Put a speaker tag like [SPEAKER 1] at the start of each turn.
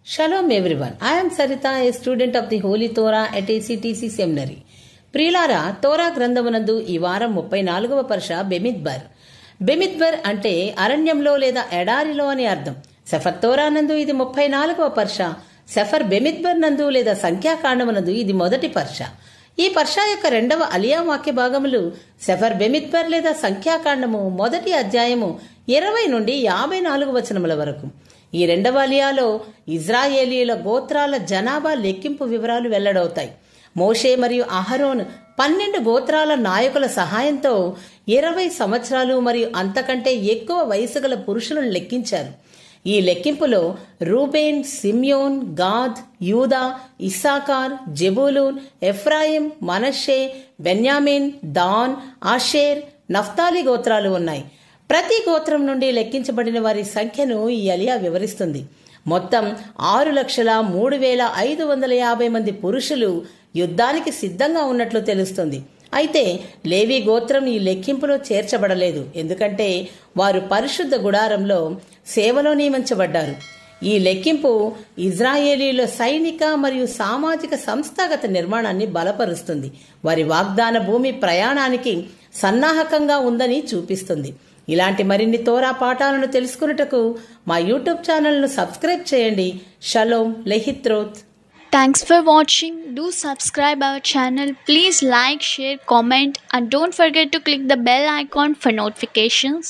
[SPEAKER 1] Shalom everyone. I am Sarita, a student of the Holy Torah at ACTC Seminary. ప్రియులారా, తోరా గ్రంథమునందు ఈ వారం 34వ పర్ష బెమిద్బర్. బెమిద్బర్ అంటే అరణ్యంలో లేదా ఎడారిలో అని అర్థం. సెఫర్ తోరా నందు ఇది 34వ పర్ష. సెఫర్ బెమిద్బర్ నందు లేదా సంఖ్యాకాండమునందు ఇది మొదటి పర్ష. ఈ పర్ష యొక్క రెండవ అలియా వాక్య భాగములు సెఫర్ బెమిద్బర్ లేదా సంఖ్యాకాండము మొదటి అధ్యాయము 20 నుండి 54 వచనముల వరకు. ఈ రెండవ అలియాలో ఇజ్రాయేలీల గోత్రాల జనాభా లెక్కింపు వివరాలు వెల్లడవుతాయి. మోషే మరియు అహరోన్ 12 గోత్రాల నాయకుల సహాయంతో 20 సంవత్సరాలు మరియు అంతకంటే ఎక్కువ వయసు గల పురుషులను లెక్కించారు. ఈ లెక్కింపులో రూబేన్, సిమ్యోన్, గాద్, యూదా, ఇస్సాకార్, జెబూలూన్, ఎఫ్రాయిం, మనష్షే, బెన్యామిన్, దాన్, ఆషేర్, నఫ్తాలి గోత్రాలు ఉన్నాయి. ప్రతి గోత్రం నుండి లెక్కించబడిన వారి సంఖ్యను ఈ అలియా వివరిస్తుంది. మొత్తం 6,03,550 మంది పురుషులు యుద్ధానికి సిద్ధంగా ఉన్నట్లు తెలుస్తుంది. అయితే లేవి గోత్రం ఈ లెక్కింపులో చేర్చబడలేదు, ఎందుకంటే వారు పరిశుద్ధ గుడారంలో సేవలో నియమించబడ్డారు. ఈ లెక్కింపు ఇజ్రాయేలీల సైనిక మరియు సామాజిక సంస్థాగత నిర్మాణాన్ని బలపరుస్తుంది. వారి వాగ్దాన భూమి ప్రయాణానికి సన్నాహకంగా ఉందని చూపిస్తుంది. ఇలాంటి మరిన్ని తోరా పాఠాలను తెలుసుకున్నటకు మా యూట్యూబ్ ఛానల్ను సబ్స్క్రైబ్ చేయండి. Shalom లెహిత్రోత్.
[SPEAKER 2] Thanks for watching. Do subscribe our channel. Please like, share, comment and don't forget to click the bell icon for notifications.